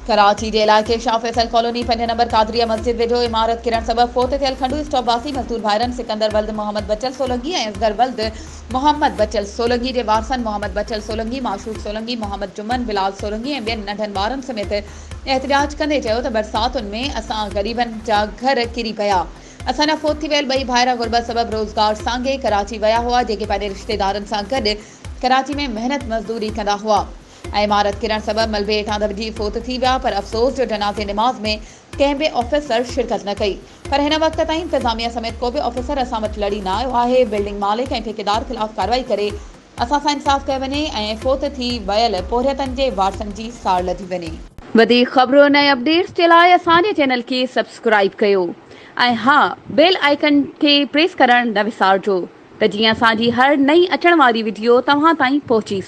कराची के इलाके Shah Faisal colony 5 number Qadria मस्जिद वेझो इमारत किरण सबब फोत थियल खंडू स्टॉप वासी मज़दूर भाइरनि सिकंदर वल्द मोहम्मद बचल सोलंकी ऐं असगर वल्द मोहम्मद बचल सोलंकी जे वारसनि मोहम्मद बचल सोलंकी, माशूक सोलंकी, मोहम्मद जुमन, बिलाल सोलंकी ऐं ॿियनि नंढनि ॿारनि समेत एहतिजाज कंदे चयो त बरसातुनि में असां ग़रीबनि जा घर किरी पिया। असांजा फोत थी वियल 2 भाइर गुरबत सबब रोज़गार सांगे कराची विया हुआ, जेके पंहिंजे रिश्तेदारनि सां गॾु कराची में मेहनत मज़दूरी कंदा हुआ ऐं इमारत किरण सबब मलबे हेठां दॿिजी फोत थी विया। पर अफ़सोस जो जनाज़े निमाज़ में कंहिं बि ऑफिसर शिरकत न कई। पर हिन वक़्त ताईं इंतज़ामिया समेत को बि ऑफिसर असां वटि लड़ी न आयो आहे। बिल्डिंग मालिक ऐं ठेकेदार ख़िलाफ़ कार्रवाई करे असां सां इंसाफ़ कयो वञे ऐं फोत थी वियल पोरियतनि जे वारसनि जी साड़ लधी वञे। वधीक ख़बरुनि ऐं अपडेट्स जे लाइ असांजे चैनल खे सब्सक्राइब कयो ऐं हा, बेल आइकन खे प्रेस करणु न विसारिजो त जीअं असांजी हर नई अचण वारी वीडियो तव्हां ताईं पहुची सघे।